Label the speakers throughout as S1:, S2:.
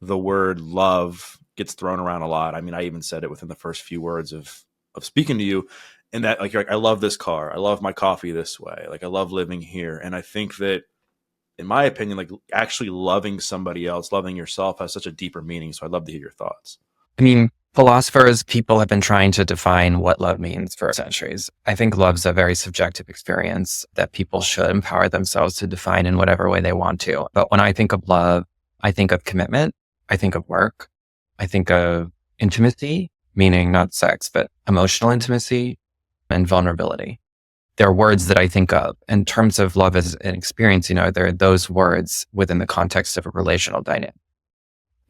S1: the word love gets thrown around a lot. I mean, I even said it within the first few words of speaking to you, and that like you're like, I love this car, I love my coffee this way, like I love living here. And I think that, in my opinion, like actually loving somebody else, loving yourself has such a deeper meaning. So I'd love to hear your thoughts.
S2: I mean, philosophers, people have been trying to define what love means for centuries. I think love's a very subjective experience that people should empower themselves to define in whatever way they want to. But when I think of love, I think of commitment. I think of work. I think of intimacy, meaning not sex, but emotional intimacy and vulnerability. They're words that I think of in terms of love as an experience. There are those words within the context of a relational dynamic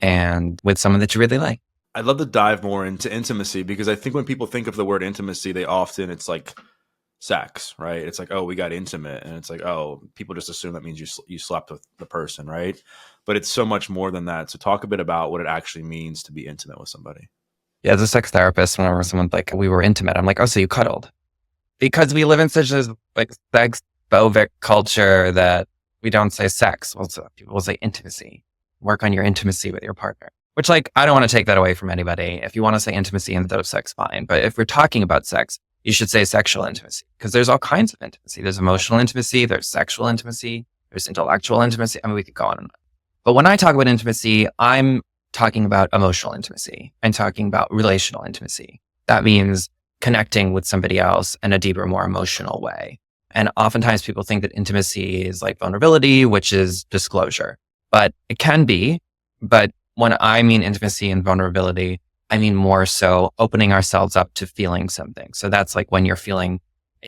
S2: and with someone that you really like.
S1: I'd love to dive more into intimacy, because I think when people think of the word intimacy, it's like sex, right? It's like, oh, we got intimate. And it's like, oh, people just assume that means you slept with the person, right? But it's so much more than that. So talk a bit about what it actually means to be intimate with somebody.
S2: Yeah, as a sex therapist, whenever someone's like, we were intimate, I'm like, oh, so you cuddled? Because we live in such a like sex phobic culture that we don't say sex. People will say intimacy. Work on your intimacy with your partner. Which, like, I don't want to take that away from anybody. If you want to say intimacy instead of sex, fine. But if we're talking about sex, you should say sexual intimacy, because there's all kinds of intimacy. There's emotional intimacy, there's sexual intimacy, there's intellectual intimacy. I mean, we could go on and on. But when I talk about intimacy, I'm talking about emotional intimacy. I'm talking about relational intimacy. That means connecting with somebody else in a deeper, more emotional way. And oftentimes people think that intimacy is like vulnerability, which is disclosure. But it can be. But when I mean intimacy and vulnerability, I mean more so opening ourselves up to feeling something. So that's like when you're feeling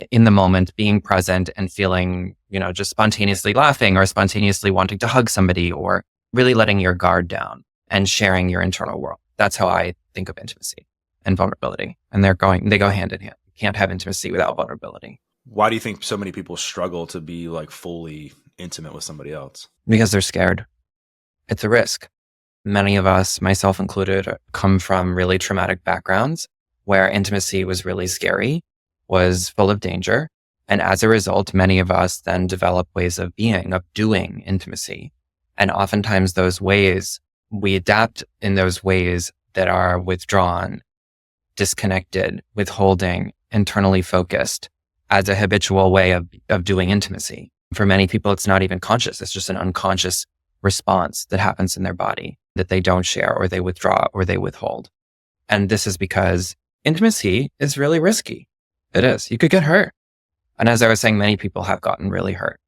S2: in the moment, being present and feeling, just spontaneously laughing or spontaneously wanting to hug somebody, or really letting your guard down and sharing your internal world. That's how I think of intimacy and vulnerability. And they go hand in hand. You can't have intimacy without vulnerability.
S1: Why do you think so many people struggle to be like fully intimate with somebody else?
S2: Because they're scared. It's a risk. Many of us, myself included, come from really traumatic backgrounds where intimacy was really scary, was full of danger. And as a result, many of us then develop ways of doing intimacy. And oftentimes those ways, we adapt in those ways that are withdrawn, disconnected, withholding, internally focused as a habitual way of doing intimacy. For many people, it's not even conscious. It's just an unconscious response that happens in their body that they don't share, or they withdraw, or they withhold. And this is because intimacy is really risky. It is. You could get hurt. And as I was saying, many people have gotten really hurt.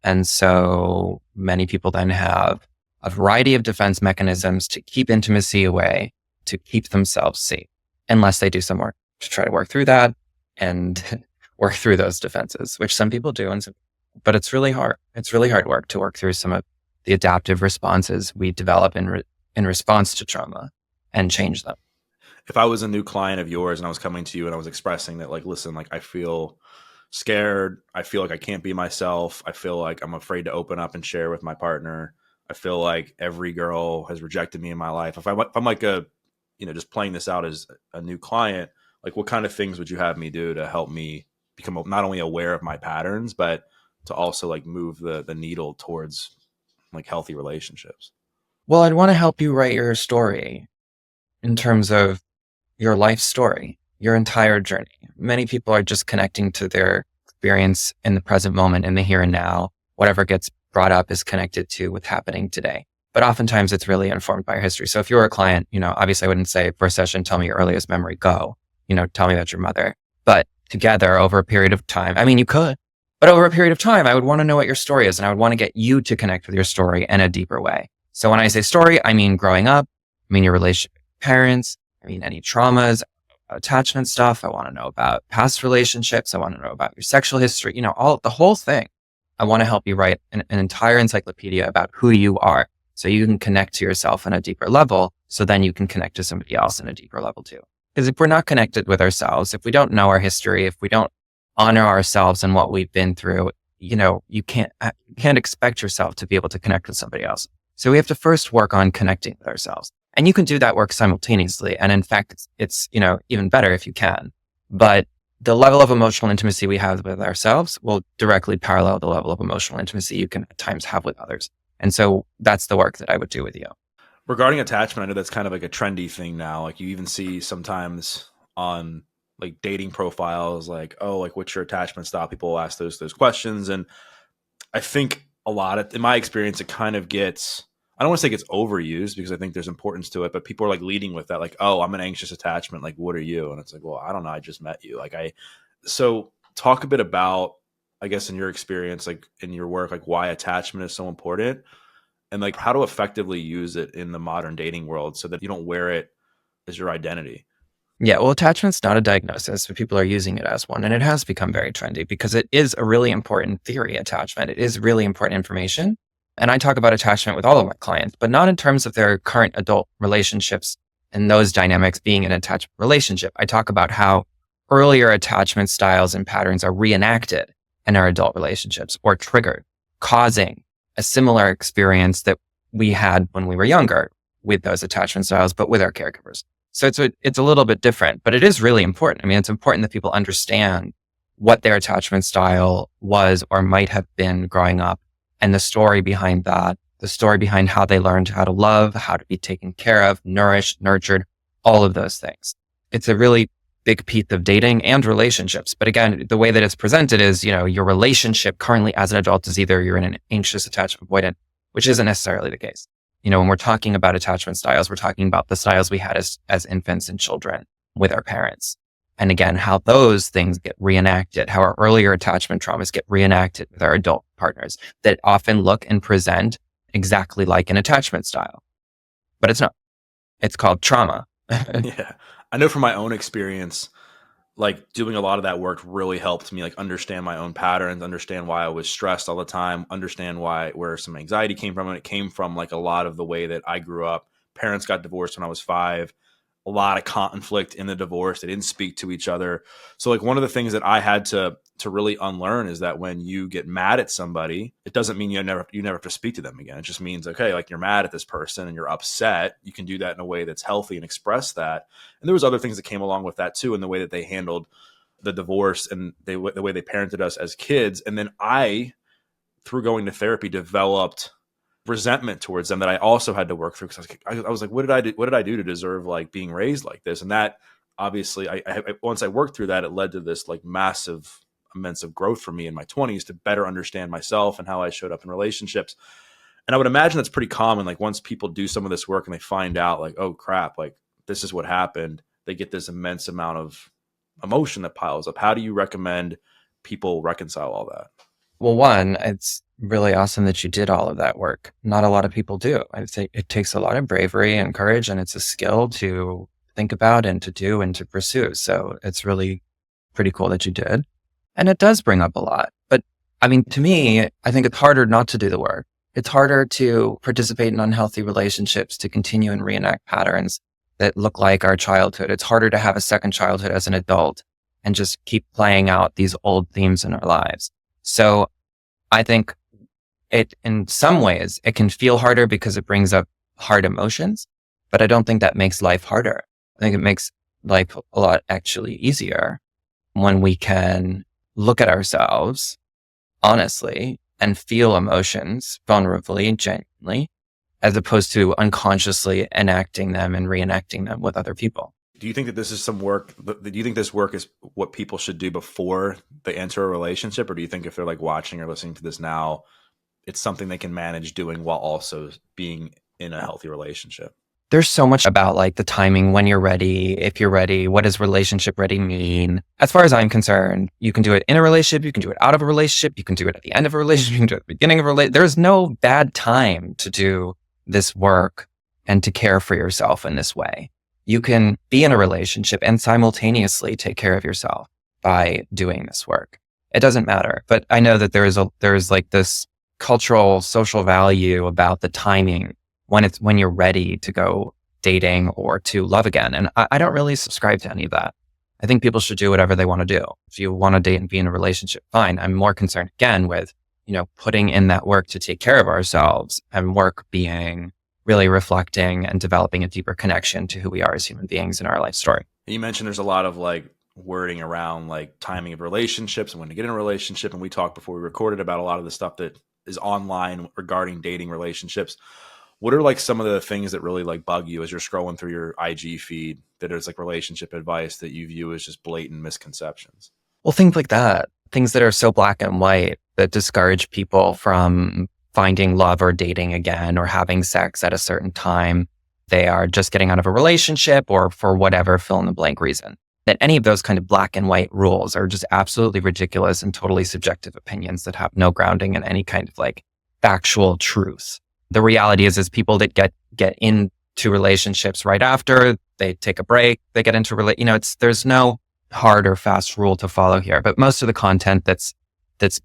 S2: And so many people then have a variety of defense mechanisms to keep intimacy away, to keep themselves safe, unless they do some work to try to work through that and work through those defenses, which some people do. But it's really hard. It's really hard work to work through some of the adaptive responses we develop in response to trauma and change them.
S1: If I was a new client of yours and I was coming to you and I was expressing that, like, listen, like I feel scared. I feel like I can't be myself. I feel like I'm afraid to open up and share with my partner. I feel like every girl has rejected me in my life. If I'm like just playing this out as a new client, like what kind of things would you have me do to help me become not only aware of my patterns, but to also like move the needle towards like healthy relationships?
S2: Well, I'd want to help you write your story in terms of your life story, your entire journey. Many people are just connecting to their experience in the present moment, in the here and now. Whatever gets brought up is connected to what's happening today. But oftentimes it's really informed by history. So if you're a client, obviously I wouldn't say first session, tell me your earliest memory, go, tell me about your mother. But together over a period of time, I mean, you could, but over a period of time, I would want to know what your story is. And I would want to get you to connect with your story in a deeper way. So when I say story, I mean growing up, I mean your relationship with parents, I mean any traumas, attachment stuff. I want to know about past relationships. I want to know about your sexual history, the whole thing. I want to help you write an entire encyclopedia about who you are so you can connect to yourself on a deeper level. So then you can connect to somebody else on a deeper level too. Because if we're not connected with ourselves, if we don't know our history, if we don't honor ourselves and what we've been through, you can't expect yourself to be able to connect with somebody else. So we have to first work on connecting with ourselves. And you can do that work simultaneously. And in fact, it's even better if you can. But the level of emotional intimacy we have with ourselves will directly parallel the level of emotional intimacy you can at times have with others. And so that's the work that I would do with you.
S1: Regarding attachment, I know that's kind of like a trendy thing now. Like you even see sometimes on like dating profiles, like, oh, like what's your attachment style? People will ask those questions. And I think a lot of, in my experience, it kind of gets, I don't want to say it gets overused because I think there's importance to it, but people are like leading with that, like, oh, I'm an anxious attachment. Like, what are you? And it's like, well, I don't know. I just met you. So talk a bit about, I guess, in your experience, like in your work, like why attachment is so important and like how to effectively use it in the modern dating world so that you don't wear it as your identity.
S2: Yeah, well, attachment's not a diagnosis, but people are using it as one. And it has become very trendy because it is a really important theory, attachment. It is really important information. And I talk about attachment with all of my clients, but not in terms of their current adult relationships and those dynamics being an attachment relationship. I talk about how earlier attachment styles and patterns are reenacted in our adult relationships or triggered, causing a similar experience that we had when we were younger with those attachment styles, but with our caregivers. So it's a little bit different, but it is really important. I mean, it's important that people understand what their attachment style was or might have been growing up and the story behind that, the story behind how they learned how to love, how to be taken care of, nourished, nurtured, all of those things. It's a really big piece of dating and relationships. But again, the way that it's presented is, your relationship currently as an adult is either you're in an anxious attachment avoidant, which isn't necessarily the case. When we're talking about attachment styles, we're talking about the styles we had as infants and children with our parents. And again, how those things get reenacted, how our earlier attachment traumas get reenacted with our adult partners that often look and present exactly like an attachment style. But it's not. It's called trauma.
S1: Yeah. I know from my own experience, like doing a lot of that work really helped me like understand my own patterns, understand why I was stressed all the time, understand where some anxiety came from. And it came from like a lot of the way that I grew up. Parents got divorced when I was 5, a lot of conflict in the divorce. They didn't speak to each other. So like one of the things that I had to really unlearn is that when you get mad at somebody, it doesn't mean you never have to speak to them again. It just means, okay, like you're mad at this person and you're upset. You can do that in a way that's healthy and express that. And there was other things that came along with that too, in the way that they handled the divorce and the way they parented us as kids. And then I, through going to therapy, developed resentment towards them that I also had to work through because I was like, what did I do? What did I do to deserve like being raised like this? And that obviously, once I worked through that, it led to this like massive immense of growth for me in my 20s to better understand myself and how I showed up in relationships. And I would imagine that's pretty common. Like once people do some of this work and they find out like, oh crap, like this is what happened, they get this immense amount of emotion that piles up. How do you recommend people reconcile all that?
S2: Well, one, it's really awesome that you did all of that work. Not a lot of people do. I'd say it takes a lot of bravery and courage, and it's a skill to think about and to do and to pursue. So it's really pretty cool that you did. And it does bring up a lot. But I mean, to me, I think it's harder not to do the work. It's harder to participate in unhealthy relationships, to continue and reenact patterns that look like our childhood. It's harder to have a second childhood as an adult and just keep playing out these old themes in our lives. So I think in some ways, it can feel harder because it brings up hard emotions, but I don't think that makes life harder. I think it makes life a lot actually easier when we can look at ourselves honestly and feel emotions vulnerably, genuinely, as opposed to unconsciously enacting them and reenacting them with other people.
S1: Do you think that this is some work? Do you think this work is what people should do before they enter a relationship? Or do you think if they're like watching or listening to this now, it's something they can manage doing while also being in a healthy relationship?
S2: There's so much about like the timing, when you're ready, if you're ready, what does relationship ready mean? As far as I'm concerned, you can do it in a relationship, you can do it out of a relationship, you can do it at the end of a relationship, you can do it at the beginning of a relationship. There's no bad time to do this work and to care for yourself in this way. You can be in a relationship and simultaneously take care of yourself by doing this work. It doesn't matter. But I know that there's like this cultural, social value about the timing when you're ready to go dating or to love again. And I don't really subscribe to any of that. I think people should do whatever they want to do. If you want to date and be in a relationship, fine. I'm more concerned again with, putting in that work to take care of ourselves and work being really reflecting and developing a deeper connection to who we are as human beings in our life story.
S1: You mentioned there's a lot of like wording around like timing of relationships and when to get in a relationship. And we talked before we recorded about a lot of the stuff that is online regarding dating relationships. What are like some of the things that really like bug you as you're scrolling through your IG feed that is like relationship advice that you view as just blatant misconceptions?
S2: Well, things like that, things that are so black and white that discourage people from finding love or dating again or having sex at a certain time. They are just getting out of a relationship or for whatever fill in the blank reason. That any of those kind of black and white rules are just absolutely ridiculous and totally subjective opinions that have no grounding in any kind of like factual truth. The reality is people that get into relationships right after, they take a break, they get into there's no hard or fast rule to follow here. But most of the content that's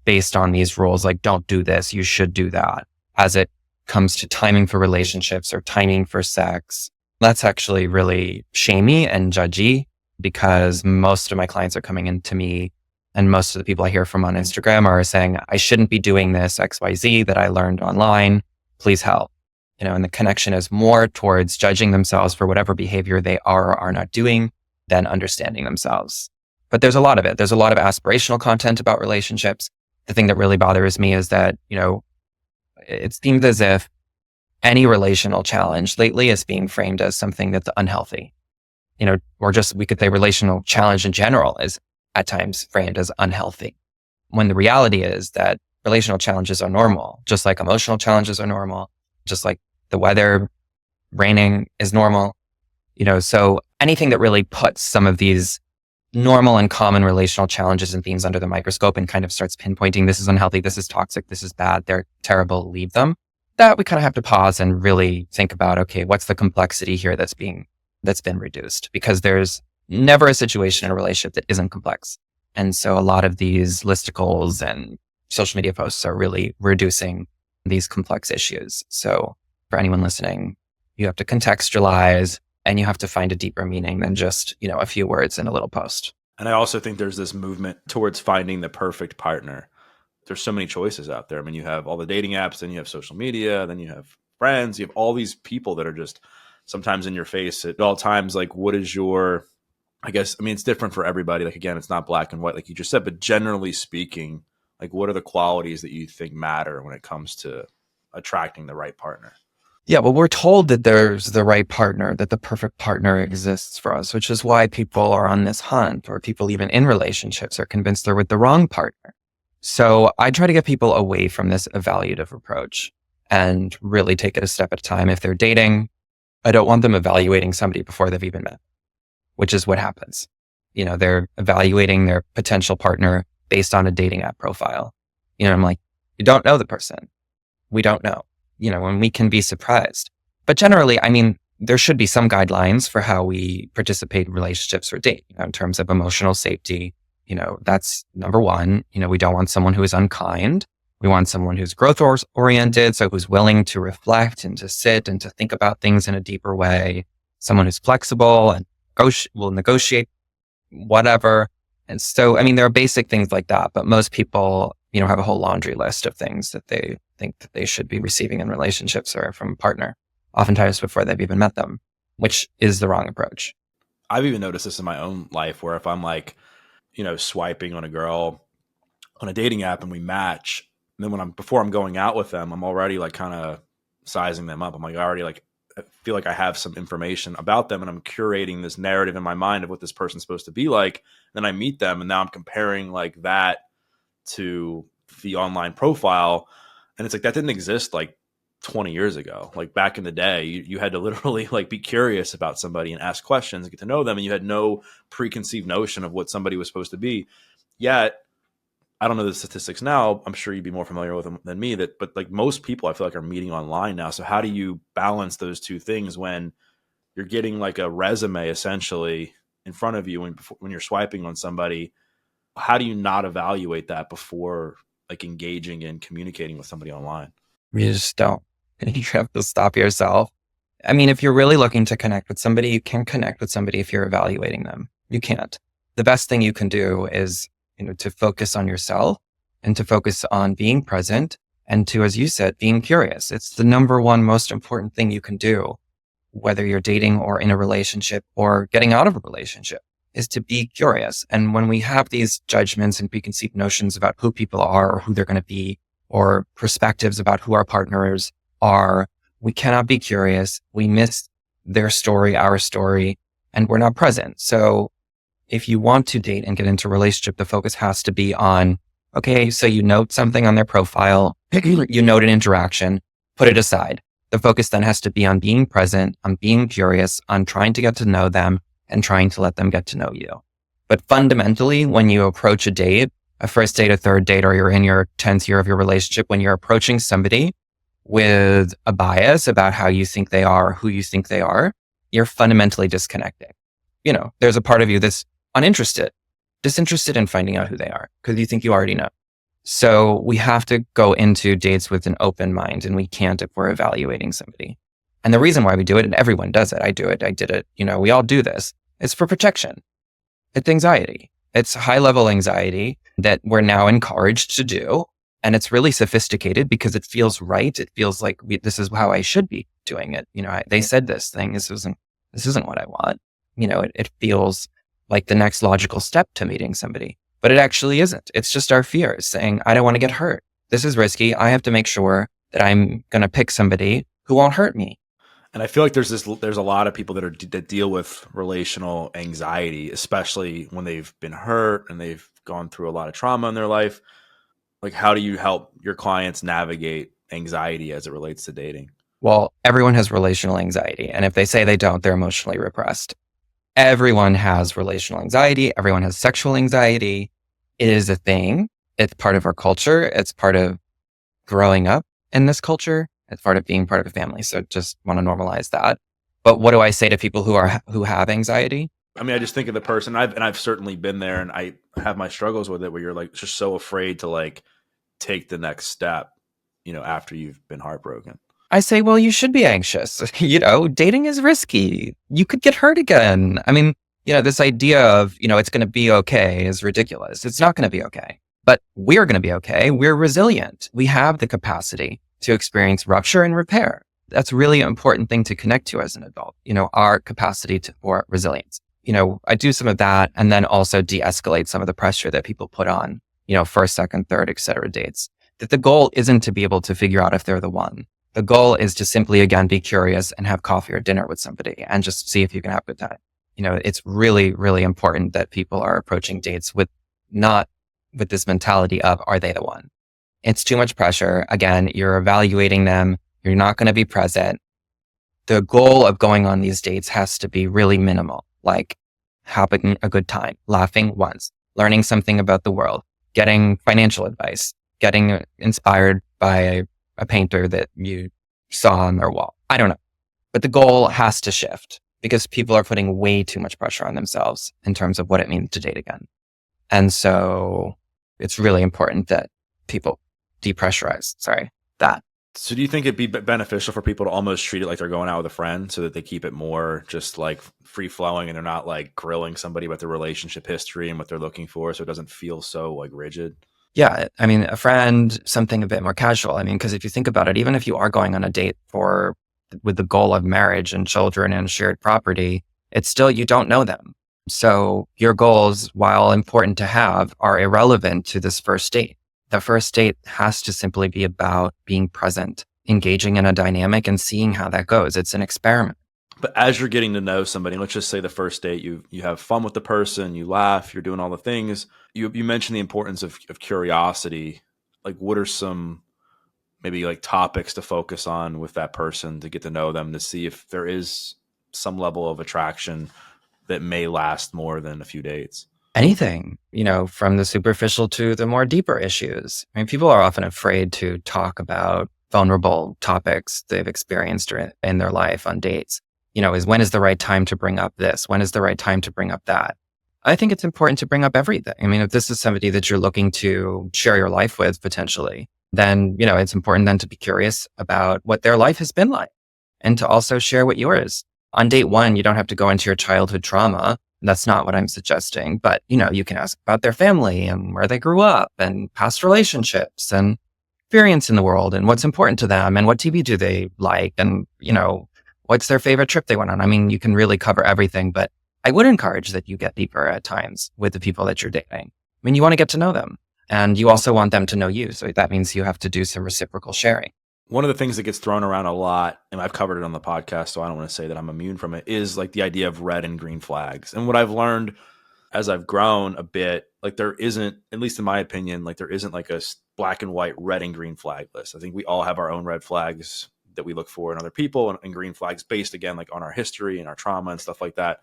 S2: based on these rules, like don't do this, you should do that, as it comes to timing for relationships or timing for sex, that's actually really shamey and judgy, because most of my clients are coming into me and most of the people I hear from on Instagram are saying, I shouldn't be doing this XYZ that I learned online. Please help. And the connection is more towards judging themselves for whatever behavior they are or are not doing than understanding themselves. But there's a lot of it. There's a lot of aspirational content about relationships. The thing that really bothers me is that, it seems as if any relational challenge lately is being framed as something that's unhealthy, or just we could say relational challenge in general is at times framed as unhealthy. When the reality is that relational challenges are normal, just like emotional challenges are normal, just like the weather, raining is normal, so anything that really puts some of these normal and common relational challenges and themes under the microscope and kind of starts pinpointing this is unhealthy, this is toxic, this is bad, they're terrible, leave them. That we kind of have to pause and really think about, okay, what's the complexity here that's been reduced? Because there's never a situation in a relationship that isn't complex. And so a lot of these listicles and social media posts are really reducing these complex issues. So for anyone listening, you have to contextualize and you have to find a deeper meaning than just, a few words in a little post.
S1: And I also think there's this movement towards finding the perfect partner. There's so many choices out there. I mean, you have all the dating apps, then you have social media, then you have friends, you have all these people that are just sometimes in your face at all times. Like, what is your, it's different for everybody. Like, again, it's not black and white, like you just said, but generally speaking, like, what are the qualities that you think matter when it comes to attracting the right partner?
S2: Yeah, well, we're told that there's the right partner, that the perfect partner exists for us, which is why people are on this hunt, or people even in relationships are convinced they're with the wrong partner. So I try to get people away from this evaluative approach and really take it a step at a time. If they're dating, I don't want them evaluating somebody before they've even met, which is what happens. They're evaluating their potential partner based on a dating app profile. I'm like, you don't know the person. We don't know. And we can be surprised. But generally, there should be some guidelines for how we participate in relationships or date, in terms of emotional safety. That's number one. We don't want someone who is unkind. We want someone who's growth oriented, so who's willing to reflect and to sit and to think about things in a deeper way. Someone who's flexible and will negotiate whatever. And so, there are basic things like that, but most people, have a whole laundry list of things that they think that they should be receiving in relationships or from a partner, oftentimes before they've even met them, which is the wrong approach.
S1: I've even noticed this in my own life where if I'm like, swiping on a girl on a dating app and we match, and then before I'm going out with them, I'm already like kind of sizing them up. I'm like, I feel like I have some information about them and I'm curating this narrative in my mind of what this person's supposed to be like. Then I meet them and now I'm comparing like that to the online profile. And it's like, that didn't exist like 20 years ago. Like back in the day, you had to literally like be curious about somebody and ask questions and get to know them. And you had no preconceived notion of what somebody was supposed to be. Yet, I don't know the statistics now. I'm sure you'd be more familiar with them than me, but like most people I feel like are meeting online now. So how do you balance those two things when you're getting like a resume essentially in front of you when you're swiping on somebody? How do you not evaluate that before like engaging and communicating with somebody online?
S2: You just don't. You have to stop yourself. If you're really looking to connect with somebody, you can connect with somebody if you're evaluating them. You can't. The best thing you can do is, to focus on yourself and to focus on being present and to, as you said, being curious. It's the number one most important thing you can do, whether you're dating or in a relationship or getting out of a relationship, is to be curious. And when we have these judgments and preconceived notions about who people are or who they're going to be, or perspectives about who our partners are, We cannot be curious. We miss their story, our story, and we're not present. So if you want to date and get into a relationship, the focus has to be on, okay, so you note something on their profile, you note an interaction, put it aside. The focus then has to be on being present, on being curious, on trying to get to know them and trying to let them get to know you. But fundamentally, when you approach a date, a first date, a third date, or you're in your 10th year of your relationship, when you're approaching somebody with a bias about how you think they are, who you think they are, you're fundamentally disconnecting. There's a part of you that's disinterested in finding out who they are because you think you already know. So we have to go into dates with an open mind, and we can't if we're evaluating somebody. And the reason why we do it, and everyone does it, I do it, I did it, we all do this, it's for protection. It's anxiety. It's high level anxiety that we're now encouraged to do. And it's really sophisticated because it feels right. It feels like this is how I should be doing it. They said this thing, this isn't what I want. It feels like the next logical step to meeting somebody, but it actually isn't. It's just our fears saying, I don't want to get hurt. This is risky. I have to make sure that I'm going to pick somebody who won't hurt me.
S1: And I feel like there's a lot of people that deal with relational anxiety, especially when they've been hurt and they've gone through a lot of trauma in their life. Like, how do you help your clients navigate anxiety as it relates to dating?
S2: Well, everyone has relational anxiety. And if they say they don't, they're emotionally repressed. Everyone has relational anxiety. Everyone has sexual anxiety. It is a thing. It's part of our culture. It's part of growing up in this culture. It's part of being part of a family. So just want to normalize that. But what do I say to people who have anxiety?
S1: I mean, I just think of the person I've certainly been there, and I have my struggles with it where you're like just so afraid to like take the next step, after you've been heartbroken.
S2: I say, well, you should be anxious. Dating is risky. You could get hurt again. I mean, this idea of, it's going to be okay is ridiculous. It's not going to be okay, but we're going to be okay. We're resilient. We have the capacity to experience rupture and repair. That's a really important thing to connect to as an adult, our capacity for resilience. I do some of that and then also de-escalate some of the pressure that people put on, first, second, third, et cetera, dates. That the goal isn't to be able to figure out if they're the one. The goal is to simply, again, be curious and have coffee or dinner with somebody and just see if you can have a good time. It's really, really important that people are approaching dates not with this mentality of, are they the one? It's too much pressure. Again, you're evaluating them. You're not going to be present. The goal of going on these dates has to be really minimal, like having a good time, laughing once, learning something about the world, getting financial advice, getting inspired by a painter that you saw on their wall. I don't know. But the goal has to shift because people are putting way too much pressure on themselves in terms of what it means to date again. And so it's really important that people depressurize, that.
S1: So do you think it'd be beneficial for people to almost treat it like they're going out with a friend so that they keep it more just like free flowing and they're not like grilling somebody about their relationship history and what they're looking for so it doesn't feel so like rigid?
S2: Yeah. I mean, a friend, something a bit more casual. I mean, because if you think about it, even if you are going on a date with the goal of marriage and children and shared property, it's still, you don't know them. So your goals, while important to have, are irrelevant to this first date. The first date has to simply be about being present, engaging in a dynamic and seeing how that goes. It's an experiment.
S1: But as you're getting to know somebody, let's just say the first date, you have fun with the person, you laugh, you're doing all the things. You mentioned the importance of curiosity. Like, what are some maybe like topics to focus on with that person to get to know them, to see if there is some level of attraction that may last more than a few dates?
S2: Anything, from the superficial to the more deeper issues. I mean, people are often afraid to talk about vulnerable topics they've experienced in their life on dates. When is the right time to bring up this? When is the right time to bring up that? I think it's important to bring up everything. I mean, if this is somebody that you're looking to share your life with potentially, then, it's important then to be curious about what their life has been like and to also share what yours. On date one, you don't have to go into your childhood trauma. That's not what I'm suggesting, but you can ask about their family and where they grew up and past relationships and experience in the world and what's important to them and what TV do they like and, what's their favorite trip they went on. I mean, you can really cover everything, but I would encourage that you get deeper at times with the people that you're dating. I mean, you want to get to know them and you also want them to know you. So that means you have to do some reciprocal sharing.
S1: One of the things that gets thrown around a lot, and I've covered it on the podcast, so I don't want to say that I'm immune from it, is like the idea of red and green flags. And what I've learned as I've grown a bit, like there isn't, at least in my opinion, like there isn't like a black and white red and green flag list. I think we all have our own red flags that we look for in other people, and green flags based again, like on our history and our trauma and stuff like that.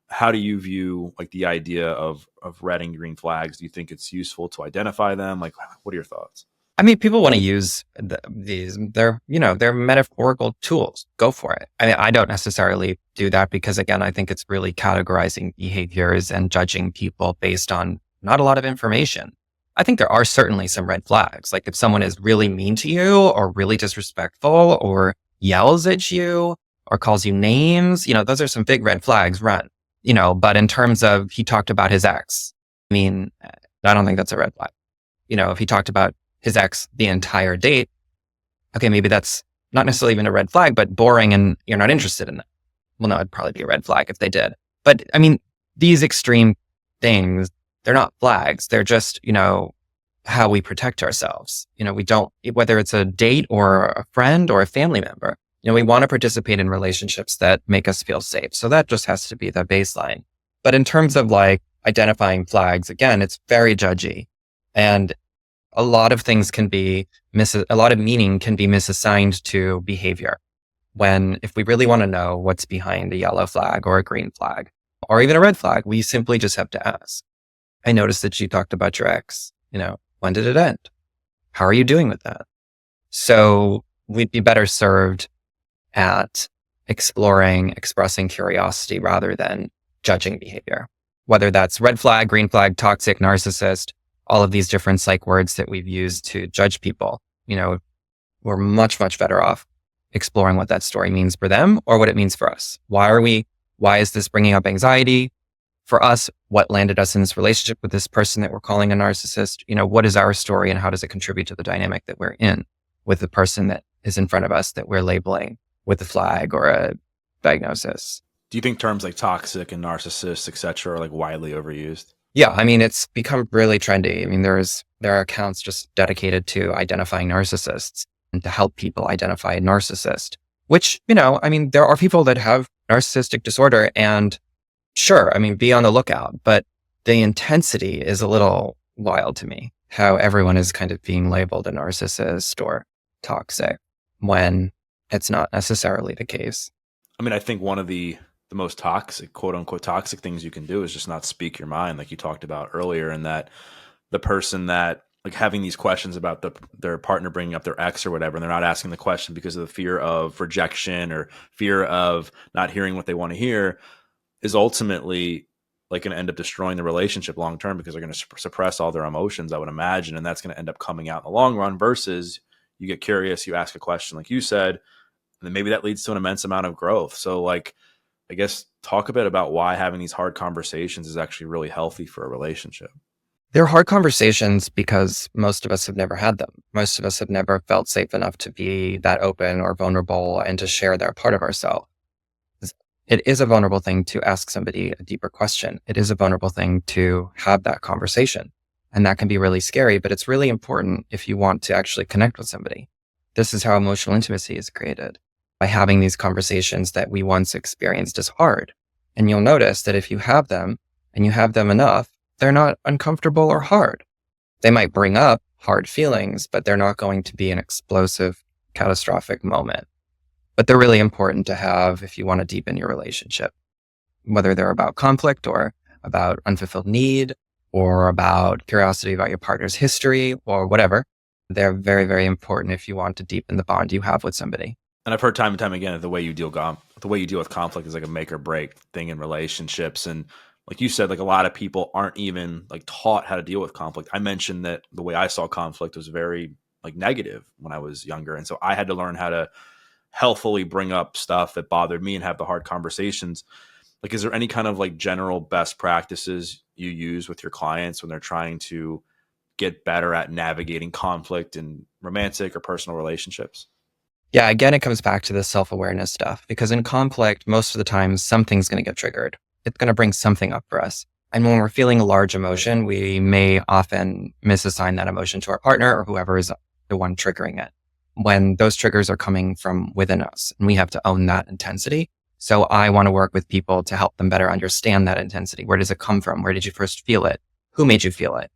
S1: How do you view like the idea of red and green flags? Do you think it's useful to identify them? Like, what are your thoughts?
S2: I mean, people want to use they're metaphorical tools. Go for it. I mean, I don't necessarily do that because, again, I think it's really categorizing behaviors and judging people based on not a lot of information. I think there are certainly some red flags. Like if someone is really mean to you or really disrespectful or yells at you or calls you names, those are some big red flags, run. But in terms of he talked about his ex, I mean, I don't think that's a red flag. If he talked about his ex the entire date, okay, maybe that's not necessarily even a red flag, but boring and you're not interested in that. Well, no, it'd probably be a red flag if they did. But I mean, these extreme things, they're not flags. They're just, how we protect ourselves. We don't, whether it's a date or a friend or a family member, we want to participate in relationships that make us feel safe. So that just has to be the baseline. But in terms of like identifying flags, again, it's very judgy. And a lot of things a lot of meaning can be misassigned to behavior. If we really want to know what's behind a yellow flag or a green flag, or even a red flag, we simply just have to ask. I noticed that you talked about your ex. When did it end? How are you doing with that? So we'd be better served at exploring, expressing curiosity rather than judging behavior. Whether that's red flag, green flag, toxic, narcissist, all of these different psych words that we've used to judge people, we're much, much better off exploring what that story means for them or what it means for us. Why is this bringing up anxiety for us? What landed us in this relationship with this person that we're calling a narcissist? What is our story and how does it contribute to the dynamic that we're in with the person that is in front of us that we're labeling with a flag or a diagnosis?
S1: Do you think terms like toxic and narcissist, et cetera, are like widely overused?
S2: Yeah, I mean, it's become really trendy. I mean, there are accounts just dedicated to identifying narcissists and to help people identify a narcissist, which, I mean, there are people that have narcissistic disorder and sure, I mean, be on the lookout, but the intensity is a little wild to me, how everyone is kind of being labeled a narcissist or toxic when it's not necessarily the case.
S1: I mean, I think one of the most toxic, quote unquote, toxic things you can do is just not speak your mind, like you talked about earlier, and that the person that like having these questions about their partner bringing up their ex or whatever, and they're not asking the question because of the fear of rejection or fear of not hearing what they want to hear, is ultimately like going to end up destroying the relationship long term because they're going to suppress all their emotions, I would imagine, and that's going to end up coming out in the long run. Versus you get curious, you ask a question, like you said, and then maybe that leads to an immense amount of growth. So like, I guess talk a bit about why having these hard conversations is actually really healthy for a relationship.
S2: They're hard conversations because most of us have never had them. Most of us have never felt safe enough to be that open or vulnerable and to share that part of ourselves. It is a vulnerable thing to ask somebody a deeper question. It is a vulnerable thing to have that conversation. And that can be really scary, but it's really important if you want to actually connect with somebody. This is how emotional intimacy is created, by having these conversations that we once experienced as hard. And you'll notice that if you have them and you have them enough, they're not uncomfortable or hard. They might bring up hard feelings, but they're not going to be an explosive, catastrophic moment. But they're really important to have if you want to deepen your relationship, whether they're about conflict or about unfulfilled need or about curiosity about your partner's history or whatever. They're very, very important if you want to deepen the bond you have with somebody.
S1: And I've heard time and time again that the way you deal with conflict is like a make or break thing in relationships. And like you said, like a lot of people aren't even like taught how to deal with conflict. I mentioned that the way I saw conflict was very like negative when I was younger. And so I had to learn how to healthfully bring up stuff that bothered me and have the hard conversations. Like, is there any kind of like general best practices you use with your clients when they're trying to get better at navigating conflict in romantic or personal relationships?
S2: Yeah, again, it comes back to the self-awareness stuff, because in conflict, most of the time, something's going to get triggered. It's going to bring something up for us. And when we're feeling a large emotion, we may often misassign that emotion to our partner or whoever is the one triggering it. when those triggers are coming from within us, and we have to own that intensity. So I want to work with people to help them better understand that intensity. Where does it come from? Where did you first feel it? Who made you feel it?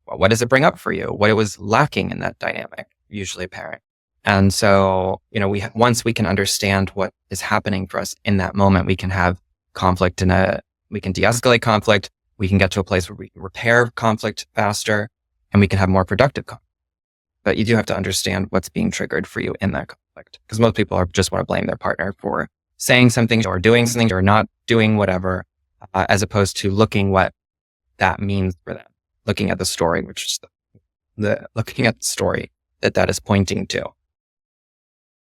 S2: What does it bring up for you? What it was lacking in that dynamic, usually apparent. And so, once we can understand what is happening for us in that moment, we can have conflict we can de-escalate conflict. We can get to a place where we can repair conflict faster, and we can have more productive conflict. But you do have to understand what's being triggered for you in that conflict, because most people just want to blame their partner for saying something or doing something or not doing whatever, as opposed to looking what that means for them, looking at the story, which is looking at the story that is pointing to.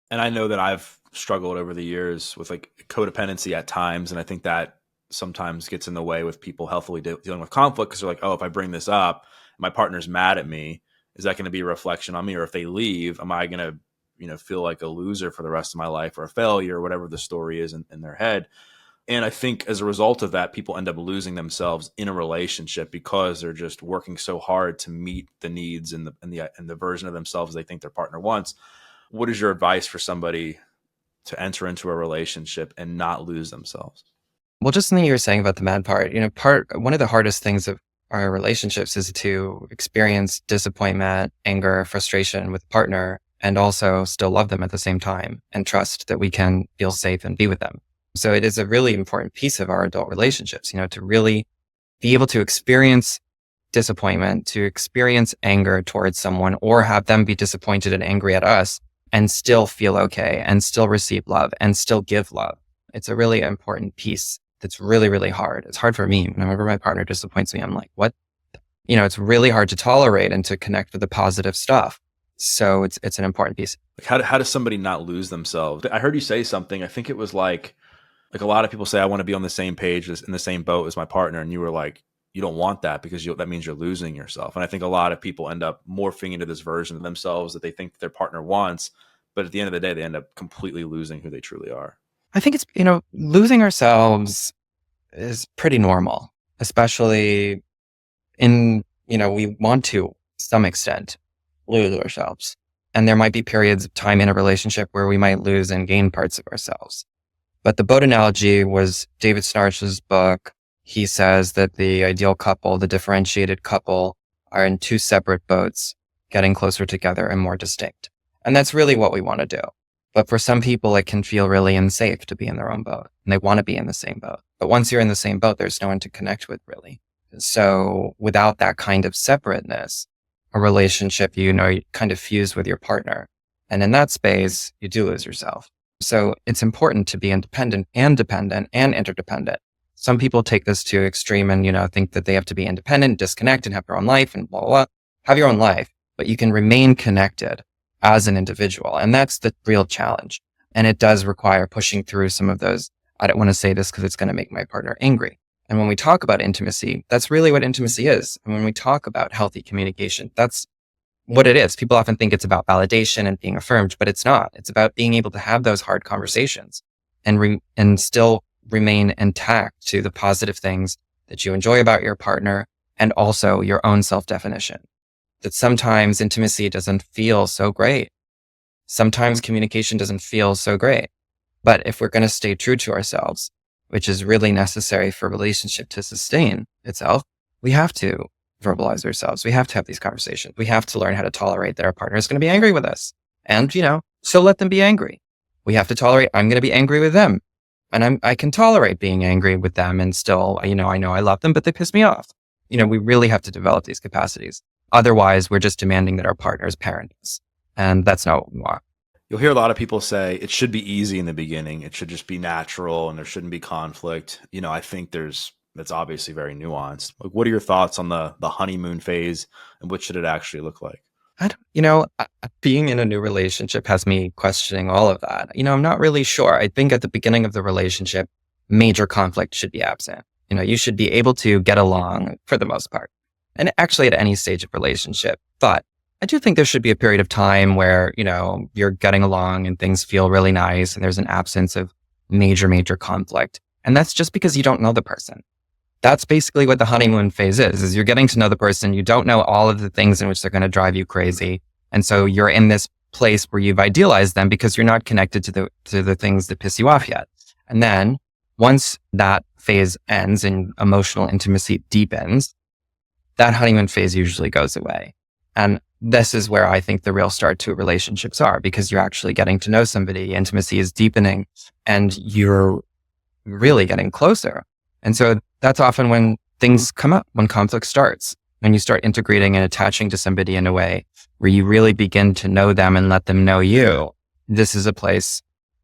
S1: And I know that I've struggled over the years with like codependency at times. And I think that sometimes gets in the way with people healthily dealing with conflict, because they're like, oh, if I bring this up, my partner's mad at me, is that going to be a reflection on me? Or if they leave, am I going to, feel like a loser for the rest of my life, or a failure, or whatever the story is in their head? And I think as a result of that, people end up losing themselves in a relationship because they're just working so hard to meet the needs and the version of themselves they think their partner wants. What is your advice for somebody to enter into a relationship and not lose themselves?
S2: Well, just something you were saying about the mad part, one of the hardest things of our relationships is to experience disappointment, anger, frustration with a partner, and also still love them at the same time and trust that we can feel safe and be with them. So it is a really important piece of our adult relationships, to really be able to experience disappointment, to experience anger towards someone, or have them be disappointed and angry at us and still feel okay and still receive love and still give love. It's a really important piece that's really, really hard. It's hard for me. Whenever my partner disappoints me, I'm like, what? It's really hard to tolerate and to connect with the positive stuff. So it's an important piece.
S1: Like how does somebody not lose themselves? I heard you say something. I think it was like a lot of people say, I want to be on the same page in the same boat as my partner. And you were like, you don't want that because that means you're losing yourself. And I think a lot of people end up morphing into this version of themselves that they think their partner wants. But at the end of the day, they end up completely losing who they truly are.
S2: I think it's, losing ourselves is pretty normal, especially we want to some extent lose ourselves. And there might be periods of time in a relationship where we might lose and gain parts of ourselves. But the boat analogy was David Snarch's book. He says that the ideal couple, the differentiated couple, are in two separate boats, getting closer together and more distinct. And that's really what we want to do. But for some people, it can feel really unsafe to be in their own boat, and they want to be in the same boat. But once you're in the same boat, there's no one to connect with, really. So without that kind of separateness, a relationship, you kind of fuse with your partner. And in that space, you do lose yourself. So it's important to be independent and dependent and interdependent. Some people take this to extreme and, think that they have to be independent, disconnect, and have their own life and blah, blah, blah. Have your own life, but you can remain connected as an individual. And that's the real challenge. And it does require pushing through some of those. I don't want to say this because it's going to make my partner angry. And when we talk about intimacy, that's really what intimacy is. And when we talk about healthy communication, that's what it is. People often think it's about validation and being affirmed, but it's not. It's about being able to have those hard conversations and still remain intact to the positive things that you enjoy about your partner and also your own self-definition. That sometimes intimacy doesn't feel so great. Sometimes communication doesn't feel so great. But if we're going to stay true to ourselves, which is really necessary for a relationship to sustain itself, we have to verbalize ourselves. We have to have these conversations. We have to learn how to tolerate that our partner is going to be angry with us. And, so let them be angry. We have to tolerate, I'm going to be angry with them. And I can tolerate being angry with them and still, I know I love them, but they piss me off. We really have to develop these capacities. Otherwise, we're just demanding that our partners parent us. And that's not what we want.
S1: You'll hear a lot of people say it should be easy in the beginning. It should just be natural and there shouldn't be conflict. I think that's obviously very nuanced. Like, what are your thoughts on the honeymoon phase and what should it actually look like?
S2: Being in a new relationship has me questioning all of that. I'm not really sure. I think at the beginning of the relationship, major conflict should be absent. You should be able to get along for the most part. And actually at any stage of relationship. But I do think there should be a period of time where, you're getting along and things feel really nice and there's an absence of major conflict. And that's just because you don't know the person. That's basically what the honeymoon phase is you're getting to know the person. You don't know all of the things in which they're going to drive you crazy, And so you're in this place where you've idealized them because you're not connected to the things that piss you off yet. And then once that phase ends and emotional intimacy deepens, that honeymoon phase usually goes away. And this is where I think the real start to relationships are, because you're actually getting to know somebody, intimacy is deepening, and you're really getting closer. And so that's often when things come up, when conflict starts, when you start integrating and attaching to somebody in a way where you really begin to know them and let them know you. This is a place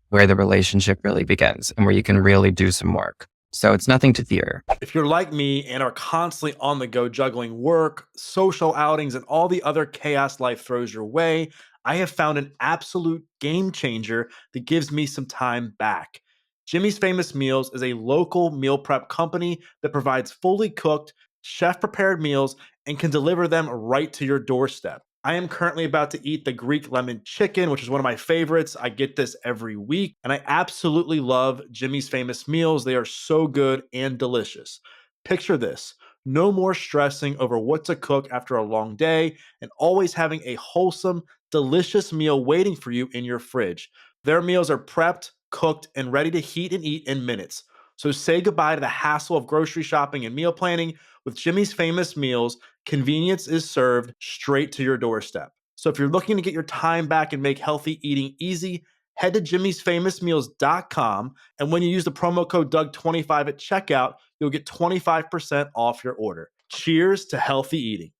S2: where the relationship really begins and where you can really do some work. So it's nothing to fear.
S1: If you're like me and are constantly on the go juggling work, social outings, and all the other chaos life throws your way, I have found an absolute game changer that gives me some time back. Jimmy's Famous Meals is a local meal prep company that provides fully cooked, chef prepared meals and can deliver them right to your doorstep. I am currently about to eat the Greek lemon chicken, which is one of my favorites. I get this every week, and I absolutely love Jimmy's Famous Meals. They are so good and delicious. Picture this: no more stressing over what to cook after a long day, and always having a wholesome, delicious meal waiting for you in your fridge. Their meals are prepped, cooked, and ready to heat and eat in minutes. So say goodbye to the hassle of grocery shopping and meal planning. With Jimmy's Famous Meals, convenience is served straight to your doorstep. So if you're looking to get your time back and make healthy eating easy, head to jimmysfamousmeals.com. And when you use the promo code Doug25 at checkout, you'll get 25% off your order. Cheers to healthy eating.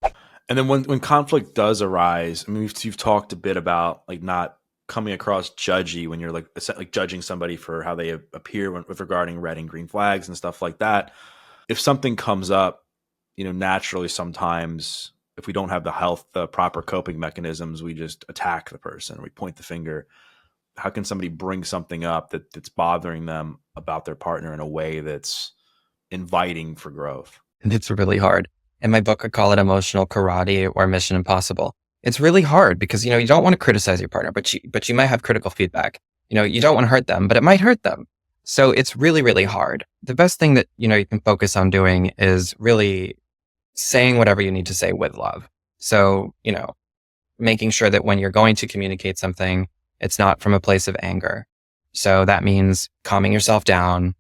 S1: And then when conflict does arise, I mean, you've talked a bit about like not coming across judgy when you're like judging somebody for how they appear with regarding red and green flags and stuff like that. If something comes up, naturally sometimes if we don't have the proper coping mechanisms, we just attack the person, we point the finger. How can somebody bring something up that's bothering them about their partner in a way that's inviting for growth?
S2: And it's really hard. In my book, I call it emotional karate or mission impossible. It's really hard because, you don't want to criticize your partner, but you might have critical feedback. You don't want to hurt them, but it might hurt them. So it's really, really hard. The best thing that, you can focus on doing is really saying whatever you need to say with love. So, making sure that when you're going to communicate something, it's not from a place of anger. So that means calming yourself down,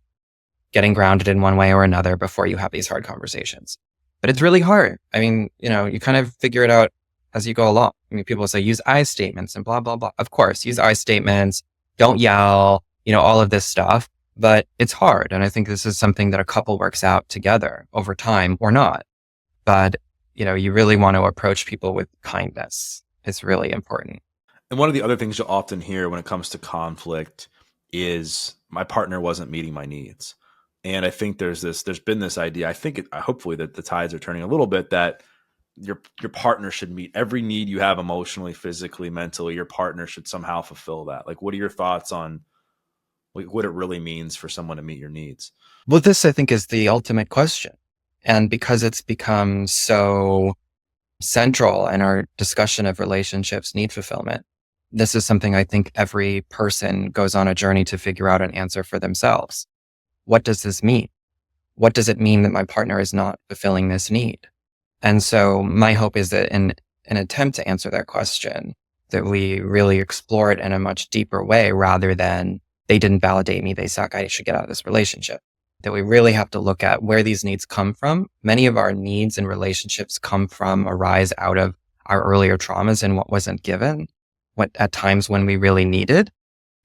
S2: getting grounded in one way or another before you have these hard conversations. But it's really hard. I mean, you kind of figure it out as you go along. I mean, people say use I statements and blah, blah, blah. Of course, use I statements, don't yell, all of this stuff. But it's hard. And I think this is something that a couple works out together over time or not. But, you really want to approach people with kindness. It's really important.
S1: And one of the other things you'll often hear when it comes to conflict is my partner wasn't meeting my needs. And I think there's been this idea, hopefully that the tides are turning a little bit, that your partner should meet every need you have emotionally, physically, mentally. Your partner should somehow fulfill that. Like, what are your thoughts on what it really means for someone to meet your needs?
S2: Well, this, I think, is the ultimate question. And because it's become so central in our discussion of relationships, need fulfillment, this is something I think every person goes on a journey to figure out an answer for themselves. What does this mean? What does it mean that my partner is not fulfilling this need? And so my hope is that in an attempt to answer that question, that we really explore it in a much deeper way rather than they didn't validate me, they suck, I should get out of this relationship. That we really have to look at where these needs come from. Many of our needs in relationships arise out of our earlier traumas and what wasn't given, at times when we really needed